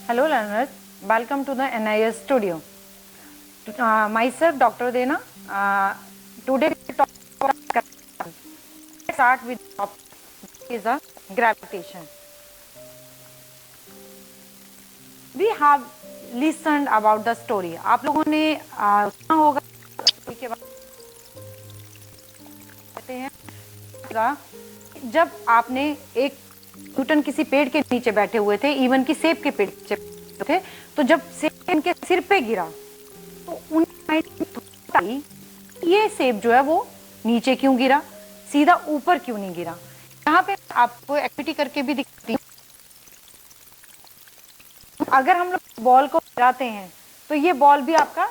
Hello learners, welcome to the NIS studio. Myself Dr. Dena. Today we talk about gravity. Let's start with the topic is a gravitation. We have listened about the story. आप लोगों ने सुना होगा story के बारे में हैं जब आपने एक न्यूटन किसी पेड़ के नीचे बैठे हुए थे, इवन की सेब के पेड़ के नीचे थे, तो जब सेब इनके सिर पे गिरा तो उनकी ये सेब जो है वो नीचे क्यों गिरा, सीधा ऊपर क्यों नहीं गिरा। यहाँ पे आपको एक्टिविटी करके भी दिखती है। अगर हम लोग बॉल को गिराते हैं तो ये बॉल भी आपका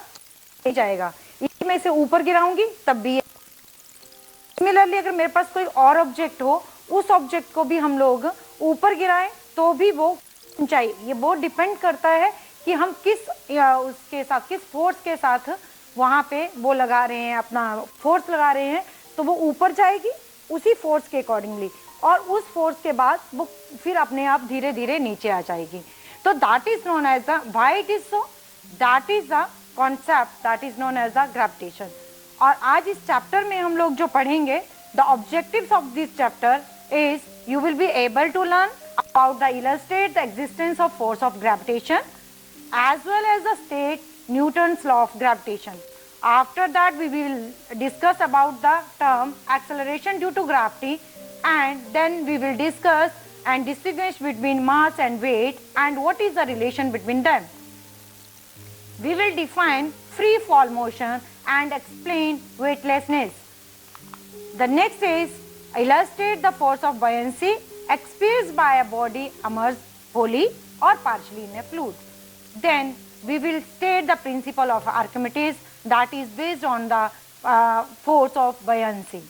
जाएगा, ये मैं इसे ऊपर गिराऊंगी तब भी। सिमिलरली अगर मेरे पास कोई और ऑब्जेक्ट हो, उस ऑब्जेक्ट को भी हम लोग ऊपर गिराएं तो भी वो ऊंचाई, ये बहुत डिपेंड करता है कि हम किस उसके साथ, किस फोर्स के साथ वहां पे वो लगा रहे हैं, अपना फोर्स लगा रहे हैं, तो वो ऊपर जाएगी उसी फोर्स के अकॉर्डिंगली, और उस फोर्स के बाद वो फिर अपने आप धीरे धीरे नीचे आ जाएगी। तो that is known as the, why it is so, that is the concept that is known as the gravitation. और आज इस चैप्टर में हम लोग जो पढ़ेंगे, the objectives of this chapter is you will be able to learn about the illustrate the existence of force of gravitation as well as the state Newton's law of gravitation. After that we will discuss about the term acceleration due to gravity, and then we will discuss and distinguish between mass and weight and what is the relation between them. We will define free fall motion and explain weightlessness. The next is illustrate the force of buoyancy experienced by a body immersed wholly or partially in a fluid. Then we will state the principle of Archimedes that is based on the force of buoyancy.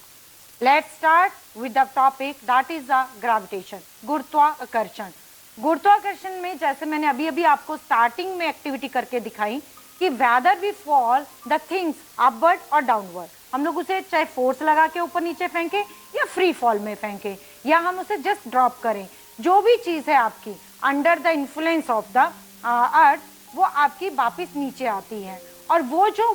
Let's start with the topic that is the gravitation, गुरुत्वाकर्षण। गुरुत्वाकर्षण में जैसे मैंने अभी अभी आपको starting में activity करके दिखाई कि whether we fall the things upward or downward, हम लोग उसे चाहे फोर्स लगा के ऊपर नीचे फेंके या फ्री फॉल में फेंके या हम उसे जस्ट ड्रॉप करें, जो भी चीज है आपकी under the influence of the अर्थ वो आपकी वापस नीचे आती है, और वो जो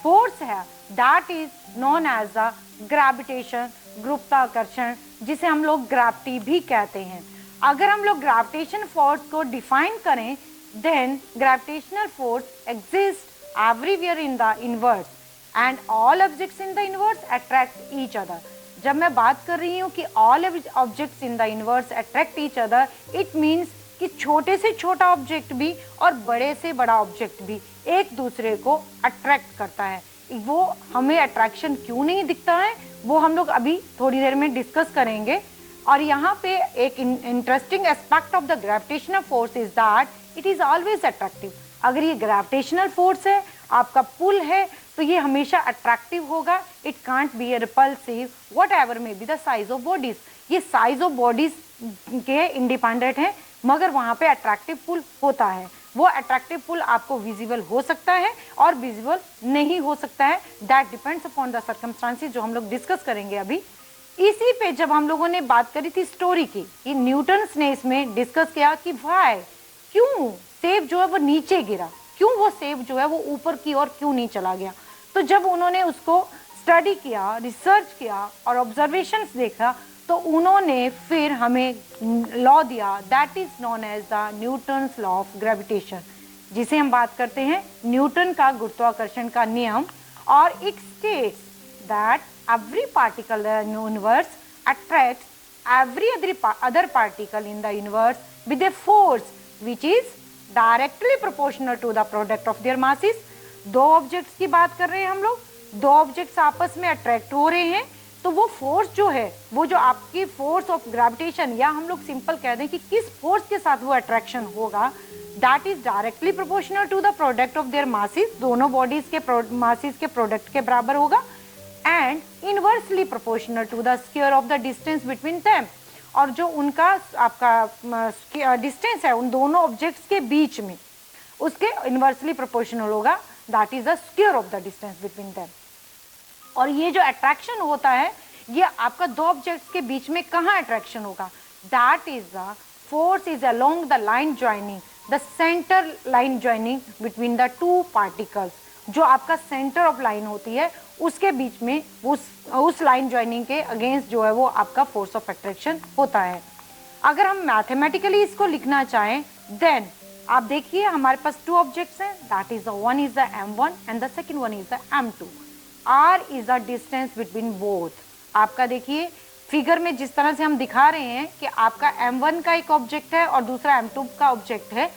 फोर्स है that is known as the gravitation, गुरुत्वाकर्षण, जिसे हम लोग ग्रेविटी भी कहते हैं। अगर हम लोग ग्रेविटेशन फोर्स को डिफाइन करें, then gravitational force exist everywhere in the universe and all objects in the universe attract each other. जब मैं बात कर रही हूँ कि all objects in the universe attract each other, it means कि छोटे से छोटा ऑब्जेक्ट भी और बड़े से बड़ा ऑब्जेक्ट भी एक दूसरे को अट्रैक्ट करता है। वो हमें अट्रैक्शन क्यों नहीं दिखता है वो हम लोग अभी थोड़ी देर में डिस्कस करेंगे। और यहाँ पे एक interesting aspect of the gravitational force is that it is always attractive. अगर ये ग्रेविटेशनल फोर्स है, आपका पुल है, तो ये हमेशा अट्रैक्टिव होगा। It can't be A repulsive what ever may be the size of bodies. ये साइज ऑफ बॉडीज के इंडिपेंडेंट है, मगर वहां पे अट्रैक्टिव पुल होता है। वो अट्रैक्टिव पुल आपको विजिबल हो सकता है और विजिबल नहीं हो सकता है, that depends upon the circumstances, जो हम लोग डिस्कस करेंगे अभी। इसी पे जब हम लोगों ने बात करी थी स्टोरी की, कि न्यूटन ने इसमें डिस्कस किया कि व्हाई, क्यों सेब जो है वो नीचे गिरा, क्यों वो सेब जो है वो ऊपर की ओर क्यों नहीं चला गया। तो जब उन्होंने उसको स्टडी किया, रिसर्च किया और ऑब्जर्वेशंस देखा, तो उन्होंने फिर हमें लॉ दिया that is known as the Newton's law of gravitation, जिसे हम बात करते हैं न्यूटन का गुरुत्वाकर्षण का नियम। और it states that every particle in the universe attracts every other particle in the universe with a force which is directly proportional to the product of their masses. दो ऑब्जेक्ट्स की बात कर रहे हैं हम लोग, दो ऑब्जेक्ट्स आपस में अट्रैक्ट हो रहे हैं, तो वो फोर्स जो है, वो जो आपकी फोर्स ऑफ ग्रेविटेशन, या हम लोग सिंपल कह दें कि किस फोर्स के साथ वो अट्रैक्शन होगा, that is directly proportional to the product of their masses, दोनों बॉडीज के मासेस के प्रोडक्ट के बराबर होगा, and inversely proportional to the square of the distance between them, और जो उनका आपका डिस्टेंस है उन दोनों ऑब्जेक्ट्स के बीच में, उसके इनवर्सली प्रोपोर्शनल होगा, that is the square of the distance between them. और ये जो अट्रैक्शन होता है, ये आपका दो ऑब्जेक्ट्स के बीच में कहाँ अट्रैक्शन होगा, that is the force is along the line joining the centre line joining between the two particles, जो आपका सेंटर ऑफ लाइन होती है उसके बीच में उस लाइन ज्वाइनिंग के अगेंस्ट जो है वो आपका फोर्स ऑफ अट्रैक्शन होता है। अगर हम मैथमेटिकली इसको लिखना चाहें देन आप देखिए हमारे पास टू ऑब्जेक्ट्स हैं, that is one is the m1 and the second one is the m2। r is the distance between both. आपका देखिए फिगर में जिस तरह से हम दिखा रहे हैं कि आपका m1 का एक ऑब्जेक्ट है और दूसरा m2 का ऑब्जेक्ट है,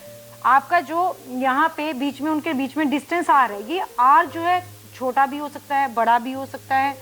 आपका जो यहाँ पे बीच में उनके बीच में डिस्टेंस r है, ये r जो है छोटा भी हो सकता है, बड़ा भी हो सकता है।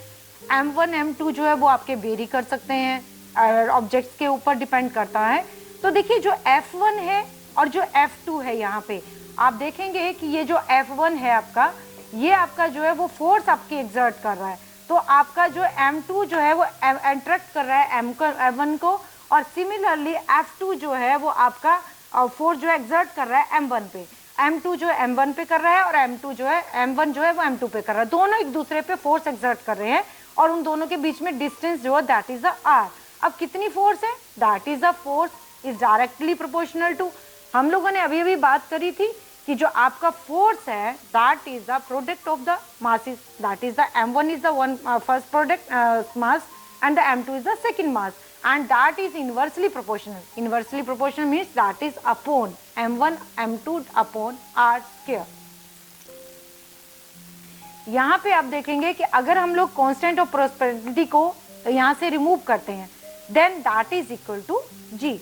m1 m2 जो है वो आपके वेरी कर सकते हैं, ऑब्जेक्ट्स के ऊपर डिपेंड करता है। तो देखिए जो f1 है और जो f2 है, यहाँ पे आप देखेंगे कि ये जो f1 है आपका, ये आपका जो है वो फोर्स आपकी एग्जर्ट कर रहा है, तो आपका जो m2 जो है वो अट्रैक्ट कर रहा है m1 को, और सिमिलरली f2 जो है वो आपका फोर्स जो एग्जर्ट कर रहा है m1 पे, m2 जो है m1 पे कर रहा है और m2 जो है m1 जो है वो m2 पे कर रहा है, दोनों एक दूसरे पे फोर्स एग्जर्ट कर रहे हैं और उन दोनों के बीच में डिस्टेंस जो है दैट इज द r। अब कितनी फोर्स है, that is the force is directly proportional to, हम लोगों ने अभी अभी बात करी थी कि जो आपका फोर्स है that is the product of the masses, that is the m1 is the one first product mass and the m2 is the second mass, and that is inversely proportional. Inversely proportional means that is upon m1 m2 upon r square. यहाँ पे आप देखेंगे कि अगर हम लोग constant of prosperity को यहाँ से रिमूव करते हैं then that is equal to g.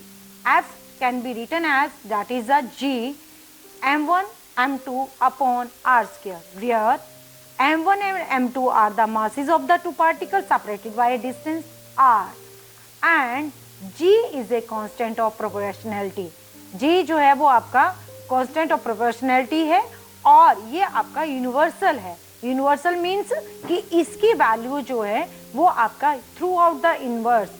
f can be written as that is the g m1 m2 upon r square, where m1 and m2 are the masses of the two particles separated by a distance r, and g is a constant of proportionality. g जो है वो आपका constant of proportionality है और ये आपका universal है। Universal means कि इसकी वैल्यू जो है वो आपका थ्रू आउट द इनवर्स,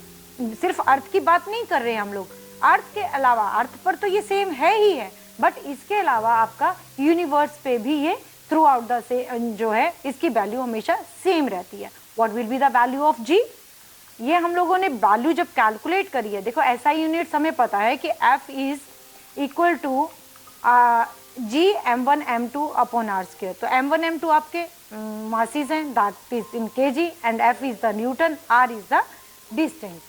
सिर्फ अर्थ की बात नहीं कर रहे हैं हम लोग, अर्थ के अलावा, अर्थ पर तो ये सेम है ही है, बट इसके अलावा आपका यूनिवर्स पे भी ये थ्रू आउट द से जो है इसकी वैल्यू हमेशा सेम रहती है। What will be the value of G, ये हम लोगों ने वैल्यू जब कैलकुलेट करी है, देखो ऐसा यूनिट्स हमें पता है कि f is equal to G m1 m2 upon r square. तो m1 m2 आपके मासेस हैं, that is in kg, and f is the newton, r is the distance.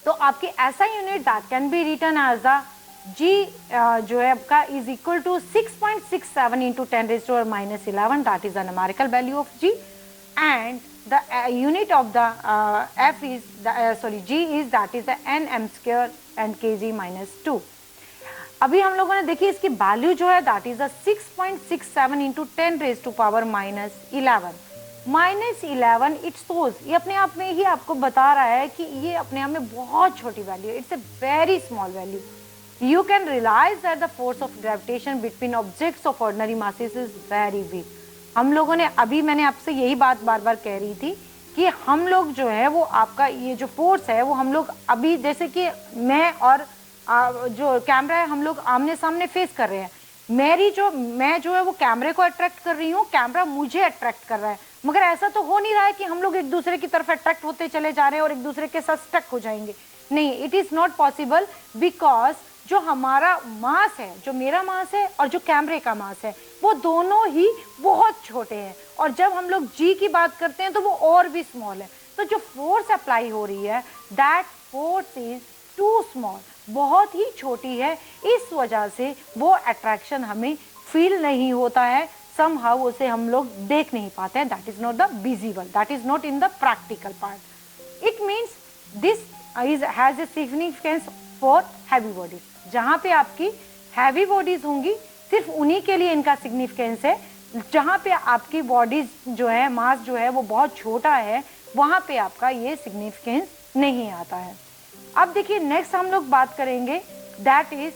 तो आपकी ऐसा unit that can be written as the g जो है आपका is equal to 6.67 into 10⁻⁻11, that is the numerical value of g, and the unit of the f is g is that is the nm square and kg -2। अभी हम लोगों ने देखिए इसकी value जो है that is the 6.67 into 10⁻11 -11 it shows, ये अपने आप में ही आपको बता रहा है कि ये अपने आप में बहुत छोटी वैल्यू है, it's a very small value. You can realize that the force of gravitation between objects of ordinary masses is very weak. हम लोगों ने अभी, मैंने आपसे यही बात बार बार कह रही थी कि हम लोग जो है वो आपका ये जो फोर्स है वो हम लोग अभी, जैसे कि मैं और जो कैमरा है हम लोग आमने सामने फेस कर रहे हैं, मैं जो है वो कैमरे को अट्रैक्ट कर रही हूँ, कैमरा मुझे अट्रैक्ट कर रहा है, मगर ऐसा तो हो नहीं रहा है कि हम लोग एक दूसरे की तरफ अट्रैक्ट होते चले जा रहे हैं और एक दूसरे के साथ स्टक हो जाएंगे, नहीं, it is not possible, because जो हमारा मास है, जो मेरा मास है और जो कैमरे का मास है, वो दोनों ही बहुत छोटे हैं, और जब हम लोग जी की बात करते हैं तो वो और भी स्मॉल है। तो जो फोर्स अप्लाई हो रही है that force is too small, बहुत ही छोटी है, इस वजह से वो अट्रैक्शन हमें फील नहीं होता है, समहाउ उसे हम लोग देख नहीं पाते हैं, that is not the visible, that is not in the practical part. It means this is has a significance for heavy bodies, जहाँ पे आपकी हैवी बॉडीज होंगी सिर्फ उन्हीं के लिए इनका सिग्निफिकेंस है, जहाँ पे आपकी बॉडीज जो है, मास जो है वो बहुत छोटा है, वहाँ पे आपका ये सिग्निफिकेंस नहीं आता है। अब देखिए नेक्स्ट हम लोग बात करेंगे, दैट इज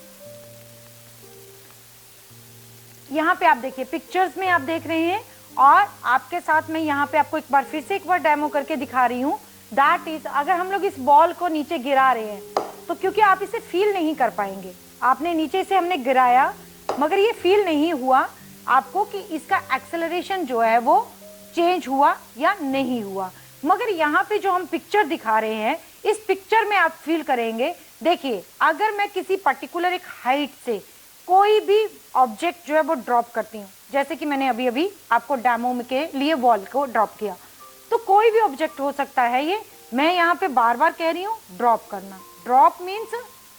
यहाँ पे आप देखिए पिक्चर्स में आप देख रहे हैं, और आपके साथ में यहाँ पे आपको एक बार फिर से एक बार डेमो करके दिखा रही हूँ, दैट इज अगर हम लोग इस बॉल को नीचे गिरा रहे हैं तो क्योंकि आप इसे फील नहीं कर पाएंगे, आपने नीचे से हमने गिराया मगर ये फील नहीं हुआ आपको कि इसका एक्सेलरेशन जो है वो चेंज हुआ या नहीं हुआ, मगर यहाँ पे जो हम पिक्चर दिखा रहे हैं इस पिक्चर में आप फील करेंगे देखिए अगर मैं किसी पर्टिकुलर एक हाइट से कोई भी ऑब्जेक्ट जो है वो ड्रॉप करती हूँ, जैसे कि मैंने अभी अभी आपको डेमो के लिए बॉल को ड्रॉप किया, तो कोई भी ऑब्जेक्ट हो सकता है ये, मैं यहाँ पे बार बार कह रही हूँ ड्रॉप करना। ड्रॉप मीन्स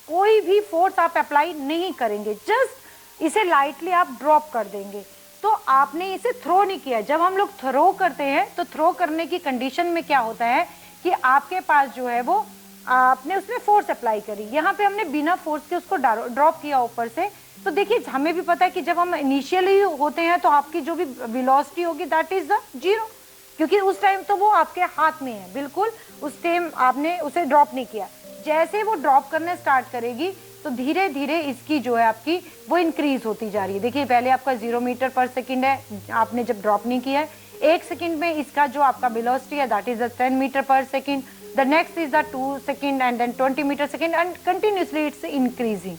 कोई भी फोर्स आप अप्लाई नहीं करेंगे, जस्ट इसे लाइटली आप ड्रॉप कर देंगे। तो आपने इसे थ्रो नहीं किया। जब हम लोग थ्रो करते हैं तो थ्रो करने की कंडीशन में क्या होता है कि आपके पास जो है वो आपने उसमें फोर्स अप्लाई करी, यहाँ पे हमने बिना फोर्स के उसको ड्रॉप किया ऊपर से। तो देखिए हमें भी पता है कि जब हम इनिशियली होते हैं तो आपकी जो भी वेलोसिटी होगी दैट इज द जीरो, क्योंकि उस टाइम तो वो आपके हाथ में है, बिल्कुल उस टाइम आपने उसे ड्रॉप नहीं किया। जैसे वो ड्रॉप करने स्टार्ट करेगी तो धीरे धीरे इसकी जो है आपकी वो इंक्रीज होती जा रही है। देखिए पहले आपका 0 मीटर पर सेकंड है, आपने जब ड्रॉप नहीं किया है, 1 सेकंड में इसका जो आपका वेलोसिटी है that is 10 metre per second, the next is the 2 second and then 20 metre second and continuously it's increasing.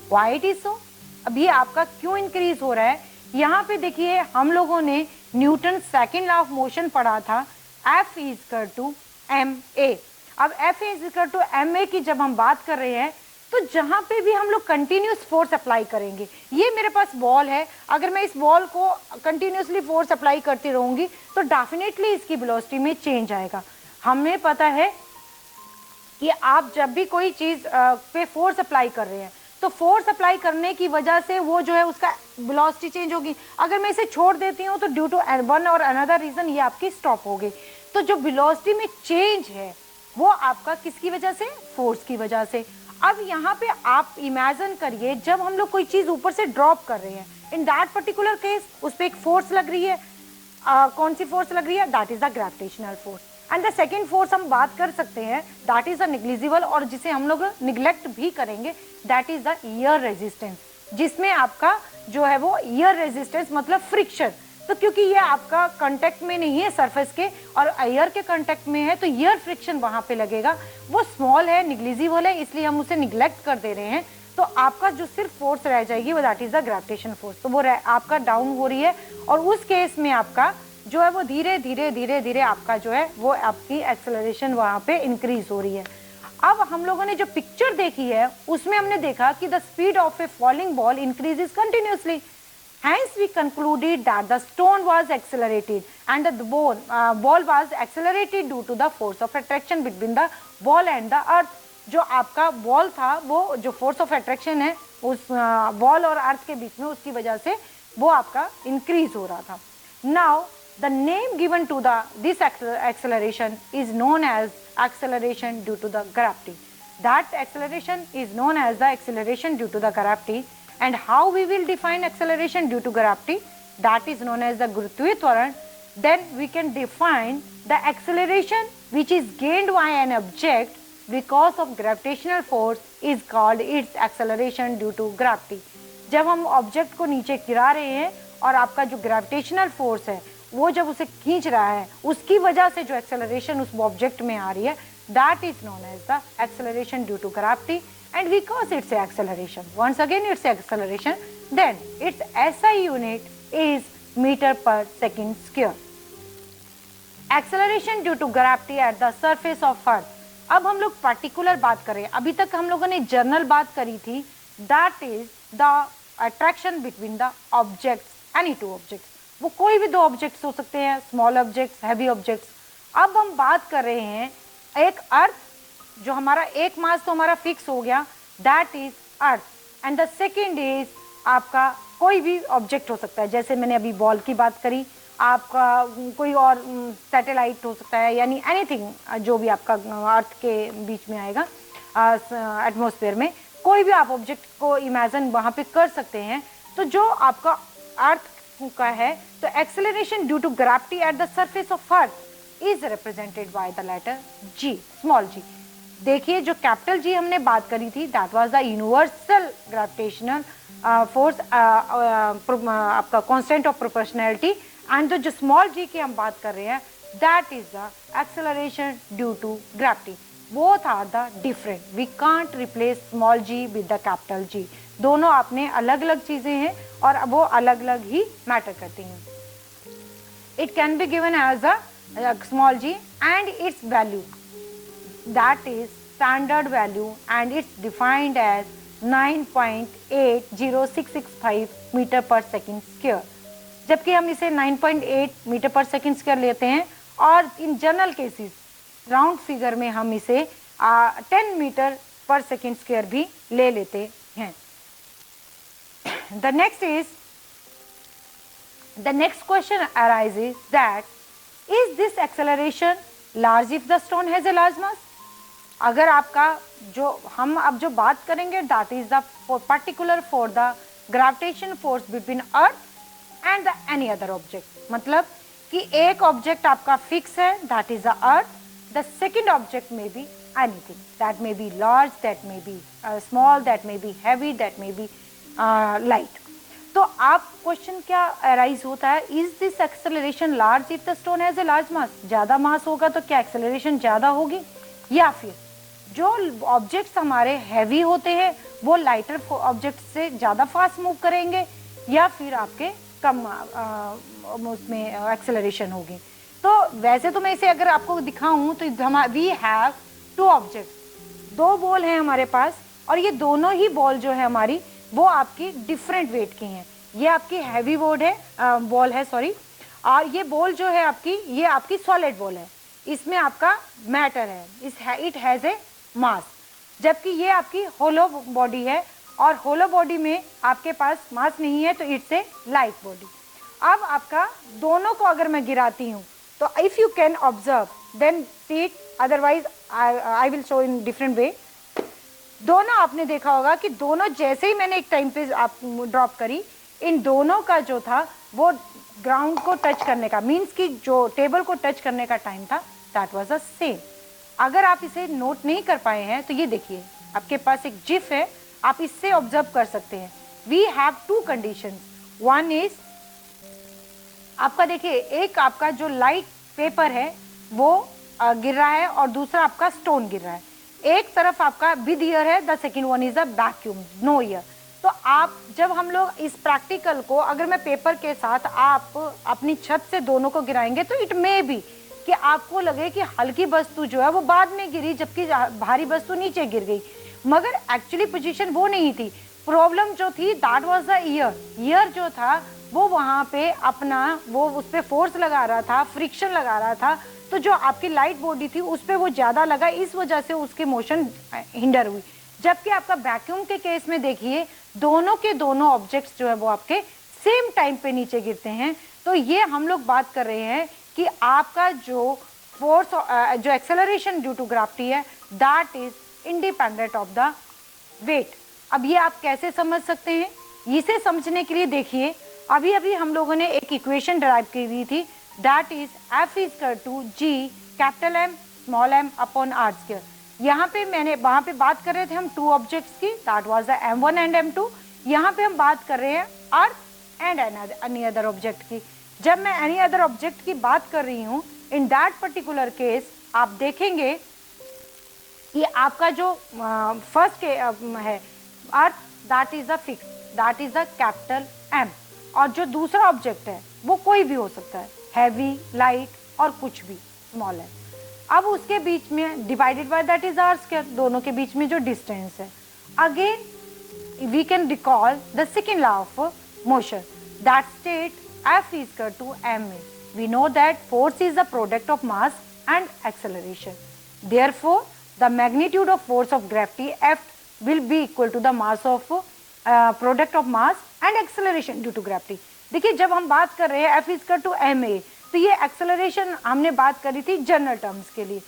Why it is so? अभी आपका क्यों इंक्रीज हो रहा है? यहाँ पे देखिए हम लोगों ने Newton second law of motion पढ़ा था, F is equal to ma। अब F is equal to ma की जब हम बात कर रहे हैं तो जहां पे भी हम लोग कंटिन्यूस फोर्स अप्लाई करेंगे, ये मेरे पास बॉल है, अगर मैं इस बॉल को कंटिन्यूसली फोर्स अप्लाई करती रहूंगी तो डेफिनेटली इसकी वेलोसिटी में चेंज आएगा। हमें पता है कि आप जब भी कोई चीज पे फोर्स अप्लाई कर रहे हैं तो फोर्स अप्लाई करने की वजह से वो जो है उसका वेलोसिटी चेंज होगी। अगर मैं इसे छोड़ देती हूँ तो ड्यू टू वन और अनदर रीजन ये आपकी स्टॉप हो गई। तो जो वेलोसिटी में चेंज है वो आपका किसकी वजह से? फोर्स की वजह से। अब यहाँ पे आप इमेजिन करिए जब हम लोग कोई चीज ऊपर से ड्रॉप कर रहे हैं, इन दैट पर्टिकुलर केस उस पर एक फोर्स लग रही है। कौन सी फोर्स लग रही है? That is the gravitational force. And the second force हम बात कर सकते हैं दैट इज द निग्लिजिबल, और जिसे हम लोग निग्लेक्ट भी करेंगे, that is the air resistance, जिसमें आपका जो है वो एयर रेजिस्टेंस मतलब फ्रिक्शन। तो क्योंकि ये आपका कांटेक्ट में नहीं है सरफेस के और एयर के कांटेक्ट में है तो एयर फ्रिक्शन वहां पे लगेगा। वो स्मॉल है, निग्लिजिबल है, इसलिए हम उसे निग्लेक्ट कर दे रहे हैं। तो आपका जो सिर्फ फोर्स रह जाएगी वो that is the gravitation force, तो वो आपका डाउन हो रही है। और उस केस में आपका जो है वो धीरे धीरे धीरे धीरे आपका जो है वो आपकी एक्सेलरेशन वहां पे इंक्रीज हो रही है। अब हम लोगों ने जो पिक्चर देखी है उसमें हमने देखा कि the speed of A falling ball increases continuously, hence we concluded that the stone was accelerated and the ball was accelerated due to the force of attraction between the ball and the earth। जो आपका ball था वो जो force of attraction है उस ball और अर्थ के बीच में, उसकी वजह से वो आपका इंक्रीज हो रहा था। Now the name given to this acceleration is known as acceleration due to the gravity। that acceleration is known as the acceleration due to the gravity। and how we will define acceleration due to gravity? that is known as the Gurutviya Twaran। then we can define the acceleration which is gained by an object because of gravitational force is called its acceleration due to gravity। जब हम object को नीचे गिरा रहे हैं और आपका जो ग्रेविटेशनल फोर्स है वो जब उसे खींच रहा है उसकी वजह से जो एक्सेलरेशन उस ऑब्जेक्ट में आ रही है that is known as the acceleration due to gravity. And because it's acceleration, once again it's acceleration, then its SI unit is metre per second square. Acceleration due to gravity at the surface of earth. अब हम लोग particular बात करें, अभी तक हम लोगों ने जनरल बात करी थी, that is the attraction between the objects, any two objects. वो कोई भी दो ऑब्जेक्ट्स हो सकते हैं, स्मॉल ऑब्जेक्ट्स, हैवी ऑब्जेक्ट्स। अब हम बात कर रहे हैं एक अर्थ, जो हमारा एक मास तो हमारा फिक्स हो गया, that is earth. And the second is आपका कोई भी ऑब्जेक्ट हो सकता है, जैसे मैंने अभी बॉल की बात करी, आपका कोई और सैटेलाइट हो सकता है, यानी एनीथिंग जो भी आपका अर्थ के बीच में आएगा एटमॉस्फेयर में, कोई भी आप ऑब्जेक्ट को इमेजिन वहां पे कर सकते हैं। तो जो आपका अर्थ का है तो acceleration due to gravity at the surface of earth is represented by the letter G, small g। देखिए जो कैपिटल G हमने बात करी थी that was the universal gravitational force, आपका कांस्टेंट ऑफ प्रोपोर्शनैलिटी। एंड जो स्मॉल g की हम बात कर रहे हैं that is the acceleration due to gravity. Both are the different, we can't replace small g with the capital G। दोनों अपने अलग अलग चीजें हैं और वो अलग अलग ही मैटर करती हैं। It can be given as a small g and its value that is standard value and it's defined as 9.80665 metre per second square, जबकि हम इसे 9.8 मीटर पर सेकेंड स्क्वायर लेते हैं, और in general cases round figure में हम इसे 10 metre per second square भी ले लेते हैं. The next question arises that is this acceleration large if the stone has a large mass? अगर आपका जो हम अब जो बात करेंगे that is the particular for the gravitation force between earth and the any other object. मतलब कि एक ऑब्जेक्ट आपका फिक्स है, that is the earth. The second object may be anything, that may be large, that may be small, that may be heavy, that may be light. तो आप question क्या arise होता है, is this acceleration large if the stone has a large मास? ज्यादा मास होगा तो क्या acceleration ज्यादा होगी, या फिर जो ऑब्जेक्ट्स हमारे हैवी होते हैं वो लाइटर ऑब्जेक्ट से ज्यादा फास्ट मूव करेंगे, या फिर आपके कम उसमें एक्सेलरेशन होगी? तो वैसे तो मैं इसे अगर आपको दिखाऊं तो वी हैव टू ऑब्जेक्ट, दो बॉल हैं हमारे पास, और ये दोनों ही बॉल जो है हमारी वो आपकी डिफरेंट वेट की हैं. ये आपकी हैवी बॉल है सॉरी, और ये बॉल जो है आपकी, ये आपकी सॉलिड बॉल है, इसमें आपका मैटर है, इट हैज ए मास, जबकि ये आपकी होलो बॉडी है, और होलो बॉडी में आपके पास मास नहीं है, तो इट्स ए लाइट बॉडी. अब आपका दोनों को अगर मैं गिराती हूँ तो if you can observe then see it, otherwise I will show in different way. दोनों आपने देखा होगा कि दोनों जैसे ही मैंने एक टाइम पे आप ड्रॉप करी, इन दोनों का जो था वो ग्राउंड को टच करने का, मींस कि जो टेबल को टच करने का टाइम था दैट वाज द सेम. अगर आप इसे नोट नहीं कर पाए हैं तो ये देखिए आपके पास एक जिफ है, आप इससे ऑब्जर्व कर सकते हैं. We have two conditions, one is आपका देखिए, एक आपका जो लाइट पेपर है वो गिर रहा है, और दूसरा आपका स्टोन गिर रहा है. एक तरफ आपका विद ईयर है, the second one is a vacuum, no air. तो आप जब हम लोग इस प्रैक्टिकल को अगर मैं पेपर के साथ आप अपनी छत से दोनों को गिराएंगे तो इट मे बी कि आपको लगे कि हल्की वस्तु जो है वो बाद में गिरी, जबकि भारी वस्तु नीचे गिर गई, मगर एक्चुअली पोजीशन वो नहीं थी. प्रॉब्लम जो थी दैट वाज द ईयर जो था वो वहां पे अपना वो उस पर फोर्स लगा रहा था, फ्रिक्शन लगा रहा था, तो जो आपकी लाइट बॉडी थी उस पर वो ज्यादा लगा, इस वजह से उसकी मोशन हिंडर हुई. जबकि आपका वैक्यूम के केस में देखिए दोनों के दोनों ऑब्जेक्ट्स जो है वो आपके सेम टाइम पे नीचे गिरते हैं. तो ये हम लोग बात कर रहे हैं कि आपका जो फोर्स जो एक्सेलरेशन ड्यू टू ग्रेविटी है that is independent of the weight. अब ये आप कैसे समझ सकते हैं, इसे समझने के लिए देखिए अभी अभी हम लोगों ने एक इक्वेशन डिराइव की हुई थी, that is F is equal to G capital M small m upon r square. यहाँ पे मैंने वहाँ पे बात कर रहे थे हम टू ऑब्जेक्ट्स की, that was the M1 and M2. यहाँ पे हम बात कर रहे हैं earth and any other object की. जब मैं एनी अदर ऑब्जेक्ट की बात कर रही हूँ, इन दैट पर्टिकुलर केस आप देखेंगे कि आपका जो फर्स्ट है earth, that is the fix, that is the capital M, और जो दूसरा ऑब्जेक्ट है वो कोई भी हो सकता है, हैवी, लाइट और कुछ भी स्मॉल है. अब उसके बीच में divided by that is R square, दोनों के बीच में जो डिस्टेंस है. Again we can recall the second law of motion that state F is equal to ma. We know that force is the product of mass and acceleration. Therefore, the magnitude of force of gravity F will be equal to the mass of product of mass and acceleration due to gravity. देखिए जब हम बात कर रहे हैं F is equal to ma, तो ये acceleration हमने बात करी थी जनरल टर्म्स के लिए,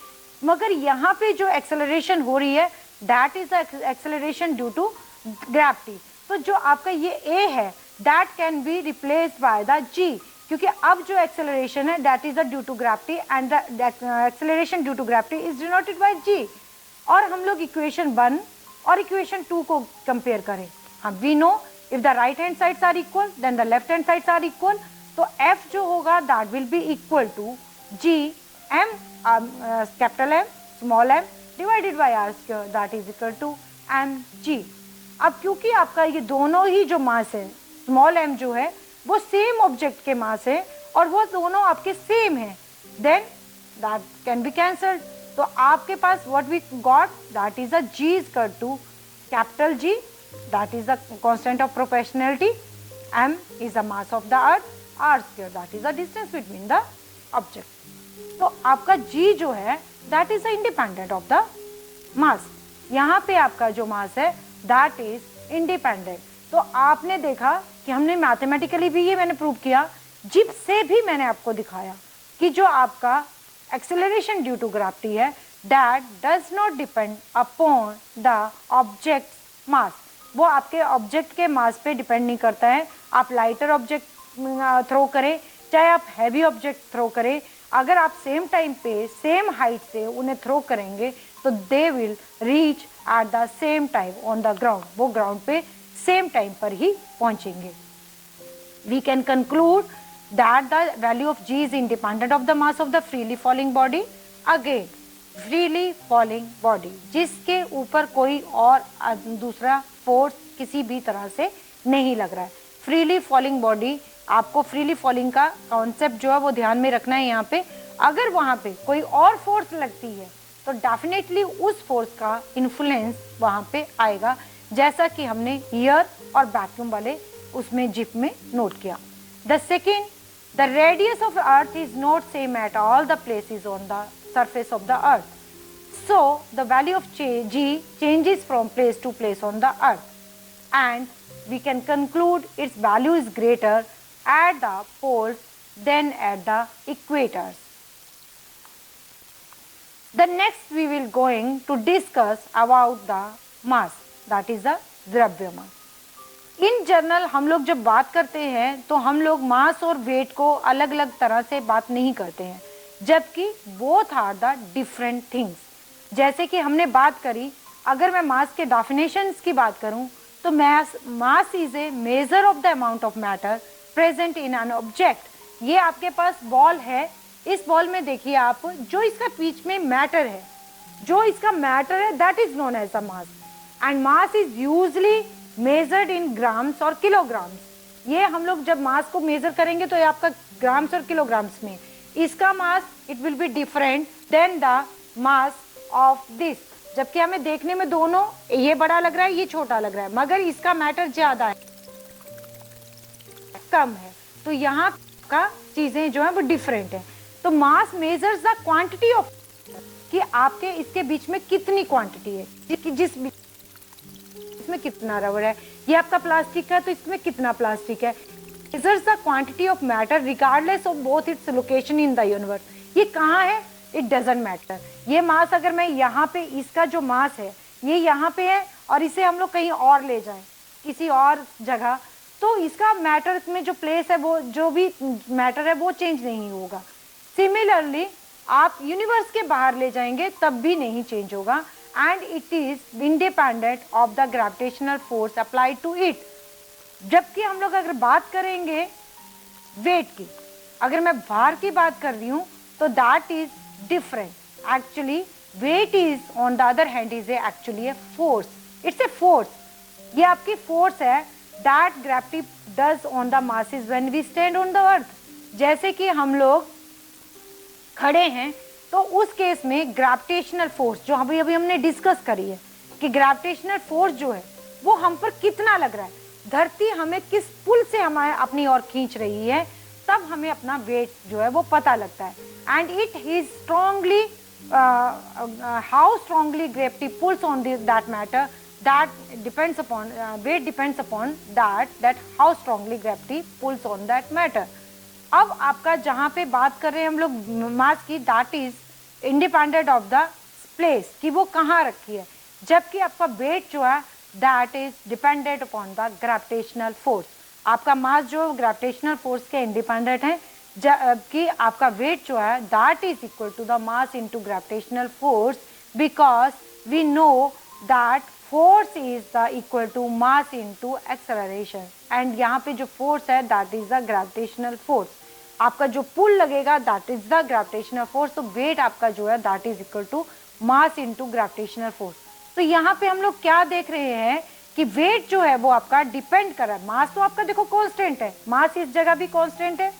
मगर यहाँ पे जो एक्सेलरेशन हो रही है that is acceleration due to gravity. तो जो आपका ये A है that can be replaced by the G, क्योंकि अब जो एक्सेलरेशन है that is the due to gravity and the acceleration due to gravity is denoted by G. और हम लोग इक्वेशन 1 और इक्वेशन 2 को कंपेयर करें, हम we know if the right hand sides are equal then the left hand sides are equal. तो F जो होगा that will be equal to G M capital M small m divided by r square that is equal to mg. अब क्योंकि आपका ये दोनों ही जो मास है, स्मॉल m जो है वो सेम ऑब्जेक्ट के मास है और वो दोनों आपके सेम है, then that can be cancelled. तो तो आपके पास what we got, that is a G is equal to capital G, that is the constant of proportionality, m is the mass of the earth, r square that is the distance between the object। तो आपका g जो है that is the independent of the mass। यहाँ पे आपका जो मास है that is independent। तो आपने देखा कि हमने मैथमेटिकली भी ये मैंने प्रूव किया, जिप से भी मैंने आपको दिखाया कि जो आपका एक्सेलरेशन ड्यू टू ग्रेविटी है that does not depend upon the object's mass, वो आपके ऑब्जेक्ट के मास पे डिपेंड नहीं करता है। आप लाइटर ऑब्जेक्ट थ्रो करें चाहे आप हैवी ऑब्जेक्ट थ्रो करें, अगर आप सेम टाइम पे सेम हाइट से उन्हें थ्रो करेंगे तो they will reach at the same time on the ground, वो ग्राउंड पे सेम टाइम पर ही पहुंचेंगे। We can conclude that the value of g is independent of the mass of the freely falling body. Again freely falling body जिसके ऊपर कोई और दूसरा फोर्स किसी भी तरह से नहीं लग रहा है। फ्रीली फॉलिंग बॉडी, आपको फ्रीली फॉलिंग का कॉन्सेप्ट जो है वो ध्यान में रखना है यहाँ पे। अगर वहाँ पे कोई और फोर्स लगती है तो डेफिनेटली उस फोर्स का इन्फ्लुएंस वहाँ पे आएगा, जैसा कि हमने ईयर और वैक्यूम वाले उसमें जिप में नोट किया। The second, the radius of earth is not same at all the places on the surface of the earth, so the value of g changes from place to place on the earth, and we can conclude its value is greater at the poles than at the equators. The next we will going to discuss about the mass, that is the द्रव्यमान। In general हम लोग जब बात करते हैं तो हम लोग मास और वेट को अलग अलग तरह से बात नहीं करते हैं, जबकि both are the different things. जैसे कि हमने बात करी, अगर मैं मास के डेफिनेशंस की बात करूं तो mass is a measure of the amount of matter present in an object. ये आपके पास बॉल है, इस बॉल में देखिए आप, जो इसका बीच में मैटर है, जो इसका मैटर है that is known as a mass, and mass is usually measured in grams और किलोग्राम्स। ये हम लोग जब मास को मेजर करेंगे तो ये आपका ग्राम्स और किलोग्राम्स में, इसका mass it will be different than the mass of this. जबकि हमें देखने में दोनों ये बड़ा लग रहा है ये छोटा लग रहा है, मगर इसका मैटर ज्यादा है, कम है, तो यहाँ का चीजें जो है वो डिफरेंट है। तो मास मेजर्स द क्वांटिटी ऑफ, कि आपके इसके बीच में कितनी क्वांटिटी है, जिस इसमें कितना रबर है, ये आपका प्लास्टिक है तो इसमें कितना प्लास्टिक है। measures the quantity of matter regardless of both its location in the universe। ये कहाँ है, it doesn't matter। ये मास अगर मैं यहाँ पे, इसका जो मास है ये यहाँ पे है और इसे हम लोग कहीं और ले जाएं किसी और जगह, तो इसका मैटर में जो प्लेस है वो जो भी मैटर है वो चेंज नहीं होगा। सिमिलरली आप यूनिवर्स के बाहर ले जाएंगे तब भी नहीं चेंज होगा, and it is independent of the gravitational force applied to it. जबकि हम लोग अगर बात करेंगे वेट की, अगर मैं भार की बात कर रही हूँ तो that is different. Actually weight is on the other hand is actually a force, it's a force. ये आपकी फोर्स है that gravity does on the masses when we stand on the earth. जैसे कि हम लोग खड़े हैं तो उस केस में ग्रेविटेशनल फोर्स जो अभी हमने डिस्कस करी है कि ग्रेविटेशनल फोर्स जो है वो हम पर कितना लग रहा है, धरती हमें किस पुल से हमें अपनी ओर खींच रही है, तब हमें अपना वेट जो है वो पता लगता है। And it is strongly how strongly gravity pulls on that matter, that depends upon weight depends upon that how strongly gravity pulls on that matter. अब आपका जहाँ पे बात कर रहे हैं हम लोग मास की, that is independent of the place कि वो कहाँ रखी है, जबकि आपका वेट जो है that is dependent upon the gravitational force। आपका मास जो ग्रेविटेशनल फोर्स के इंडिपेंडेंट है, जबकि आपका वेट जो है that is equal to the mass into gravitational force, because we know that force is the equal to mass into acceleration, and यहाँ पे जो फोर्स है that is the gravitational force। आपका जो पुल लगेगा that is the gravitational force, तो wait आपका जो है that is equal to mass into gravitational force। तो यहाँ पे हम लोग क्या देख रहे हैं कि वेट जो है वो आपका डिपेंड कर रहा है, मास तो आपका देखो कांस्टेंट है, मास इस जगह भी कांस्टेंट है,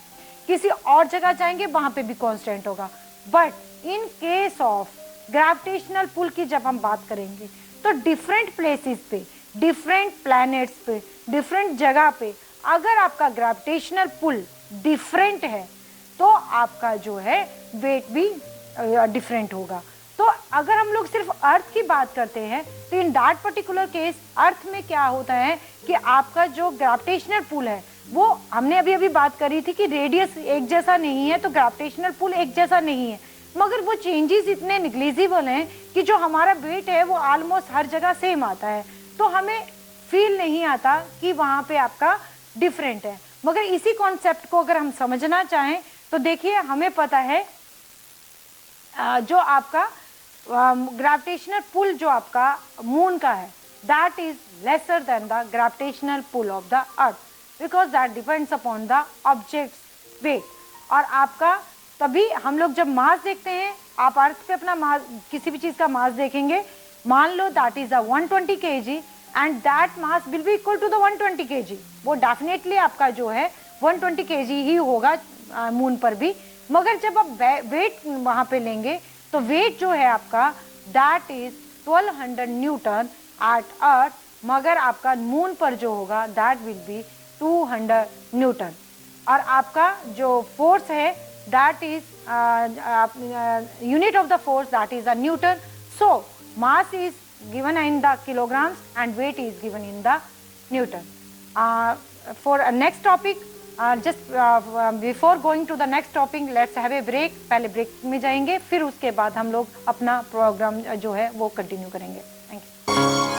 किसी और जगह जाएंगे वहां पे भी कांस्टेंट होगा, but in case of gravitational pull की जब हम बात करेंगे तो डिफरेंट प्लेसेस पे, डिफरेंट प्लैनेट्स पे, डिफरेंट जगह पे अगर आपका ग्रेविटेशनल पुल डिफरेंट है तो आपका जो है वेट भी डिफरेंट होगा। तो अगर हम लोग सिर्फ अर्थ की बात करते हैं तो इन दैट पर्टिकुलर केस अर्थ में क्या होता है कि आपका जो ग्रेविटेशनल पुल है वो हमने अभी अभी बात करी थी कि रेडियस एक जैसा नहीं है तो ग्रेविटेशनल पुल एक जैसा नहीं है, मगर वो चेंजेस इतने निग्लिजिबल हैं कि जो हमारा वेट है वो ऑलमोस्ट हर जगह सेम आता है, तो हमें फील नहीं आता कि वहां पे आपका डिफरेंट है। मगर इसी कॉन्सेप्ट को अगर हम समझना चाहें तो देखिए हमें पता है जो आपका ग्रेविटेशनल पुल जो आपका मून का है that is lesser than the gravitational pull of the earth, because that depends upon the object weight. और आपका तभी हम लोग जब मास देखते हैं, आप अर्थ पे अपना मास किसी भी चीज का मास देखेंगे, मान लो that is a 120 kg and that mass will be equal to the 120 kg, वो डेफिनेटली आपका जो है 120 kg ही होगा मून पर भी। मगर जब आप वेट वहां पे लेंगे तो वेट जो है आपका दैट इज 1200 न्यूटन एट अर्थ, मगर आपका मून पर जो होगा दैट विल बी 200 न्यूटन। और आपका जो फोर्स है that is unit of the force that is a Newton. So mass is given in the kilograms and weight is given in the Newton. For next topic, just before going to the next topic, let's have a break. पहले break में जाएंगे, फिर उसके बाद हम लोग अपना programme जो है वो कंटिन्यू करेंगे।